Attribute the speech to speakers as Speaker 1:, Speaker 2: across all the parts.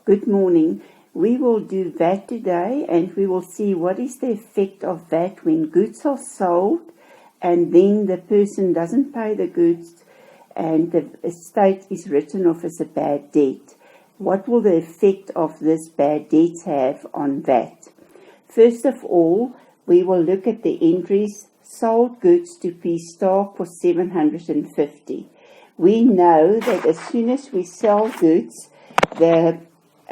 Speaker 1: Good morning. We will do VAT today, and we will see what is the effect of VAT when goods are sold and then the person doesn't pay the goods and the estate is written off as a bad debt. What will the effect of this bad debt have on VAT? First of all, we will look at the entries: sold goods to P Stark for 750. We know that as soon as we sell goods, the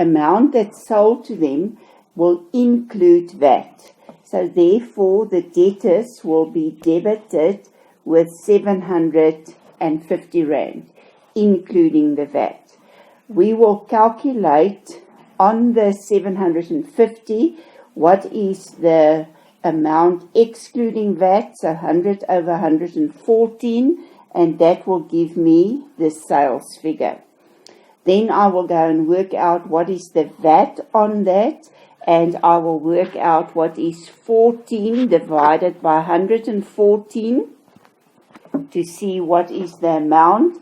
Speaker 1: amount that's sold to them will include VAT. So therefore, the debtors will be debited with 750 Rand, including the VAT. We will calculate on the 750 what is the amount excluding VAT, so 100 over 114, and that will give me the sales figure. Then I will go and work out what is the VAT on that, and I will work out what is 14 divided by 114 to see what is the amount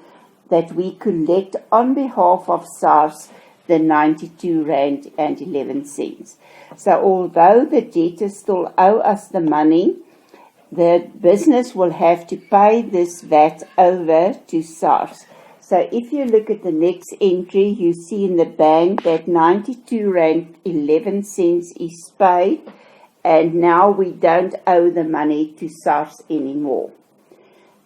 Speaker 1: that we collect on behalf of SARS, the 92 Rand and 11 cents. So although the debtors still owe us the money, the business will have to pay this VAT over to SARS. So if you look at the next entry, you see in the bank that 92 Rand 11 cents is paid, and now we don't owe the money to SARS anymore.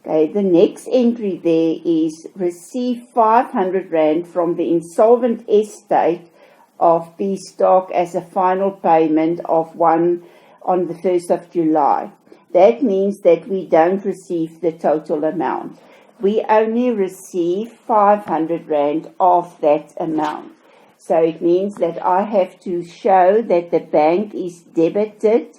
Speaker 1: Okay, the next entry there is receive 500 Rand from the insolvent estate of P Stark as a final payment of one on the 1st of July. That means that we don't receive the total amount. We only receive 500 Rand of that amount. So it means that I have to show that the bank is debited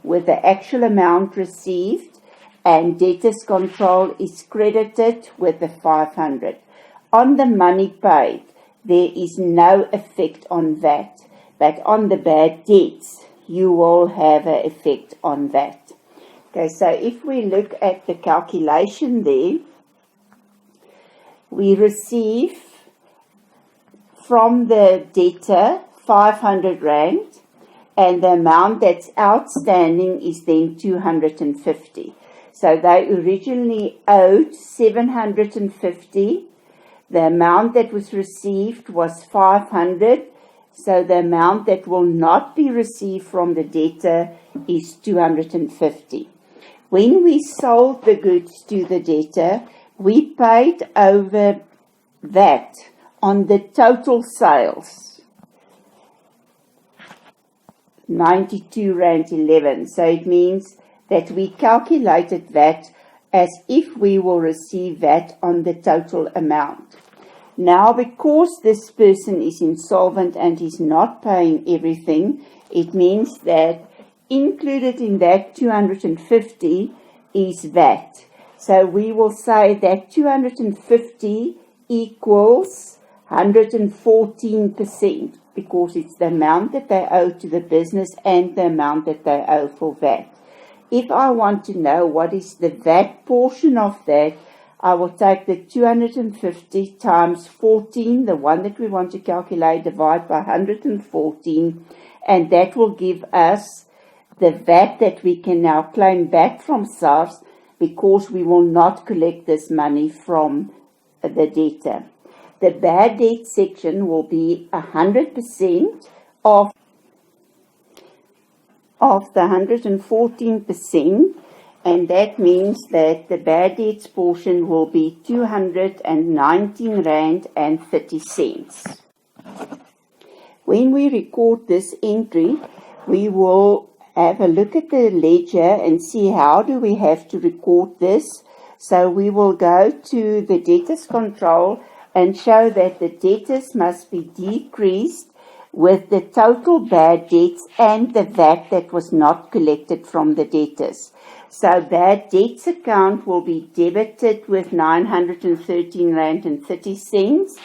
Speaker 1: with the actual amount received, and debtors control is credited with the 500. On the money paid, there is no effect on VAT, but on the bad debts, you will have an effect on VAT. Okay, so if we look at the calculation there, we receive from the debtor 500 Rand, and the amount that's outstanding is then 250. So they originally owed 750. The amount that was received was 500. So the amount that will not be received from the debtor is 250. When we sold the goods to the debtor, we paid over VAT on the total sales, 92 Rand 11. So it means that we calculated VAT as if we will receive VAT on the total amount. Now, because this person is insolvent and is not paying everything, it means that included in that 250 is VAT. So we will say that 250 equals 114%, because it's the amount that they owe to the business and the amount that they owe for VAT. If I want to know what is the VAT portion of that, I will take the 250 times 14, the one that we want to calculate, divide by 114, and that will give us the VAT that we can now claim back from SARS, because we will not collect this money from the debtor. The bad debt section will be 100% of the 114%, and that means that the bad debts portion will be 219 Rand and 30 cents. When we record this entry, we will have a look at the ledger and see how do we have to record this. So we will go to the debtors control and show that the debtors must be decreased with the total bad debts and the VAT that was not collected from the debtors. So bad debts account will be debited with 913 Rand and 30 cents,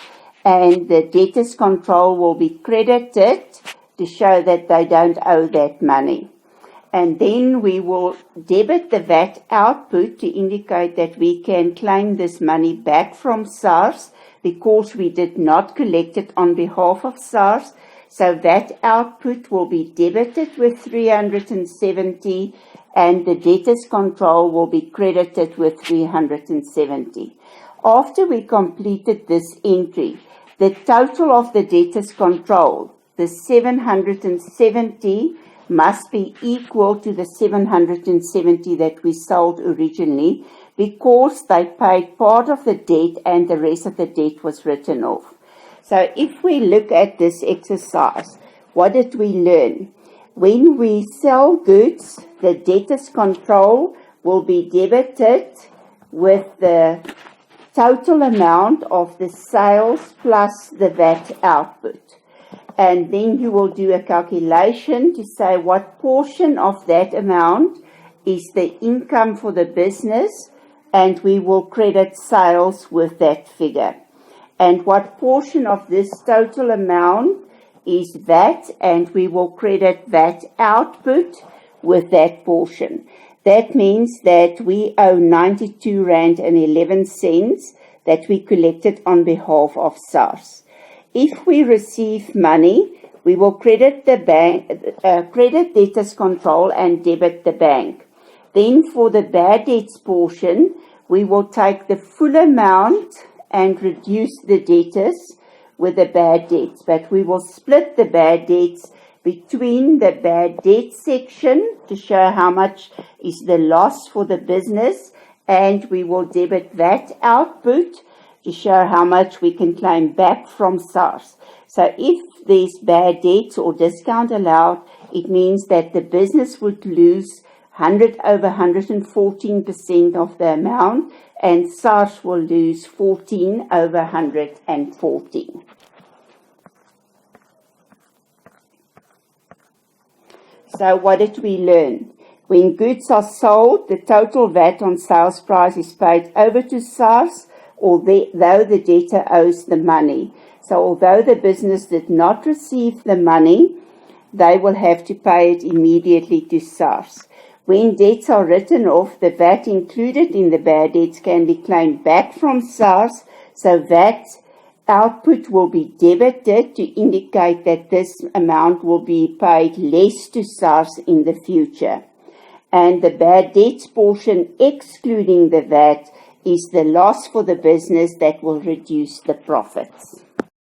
Speaker 1: and the debtors control will be credited to show that they don't owe that money. And then we will debit the VAT output to indicate that we can claim this money back from SARS, because we did not collect it on behalf of SARS. So that output will be debited with 370 and the debtors control will be credited with 370. After we completed this entry, the total of the debtors control, the 770, must be equal to the 770 that we sold originally, because they paid part of the debt and the rest of the debt was written off. So if we look at this exercise, what did we learn? When we sell goods, the debtors control will be debited with the total amount of the sales plus the VAT output. And then you will do a calculation to say what portion of that amount is the income for the business, and we will credit sales with that figure. And what portion of this total amount is VAT, and we will credit VAT output with that portion. That means that we owe 92 Rand and 11 cents that we collected on behalf of SARS. If we receive money, we will credit the bank, credit debtors control and debit the bank. Then for the bad debts portion, we will take the full amount and reduce the debtors with the bad debts. But we will split the bad debts between the bad debt section to show how much is the loss for the business, and we will debit that output to show how much we can claim back from SARS. So if there's bad debts or discount allowed, it means that the business would lose 100 over 114% of the amount, and SARS will lose 14 over 114. So what did we learn? When goods are sold, the total VAT on sales price is paid over to SARS, although the debtor owes the money. So although the business did not receive the money, they will have to pay it immediately to SARS. When debts are written off, the VAT included in the bad debts can be claimed back from SARS, so VAT output will be debited to indicate that this amount will be paid less to SARS in the future. And the bad debts portion, excluding the VAT, is the loss for the business that will reduce the profits.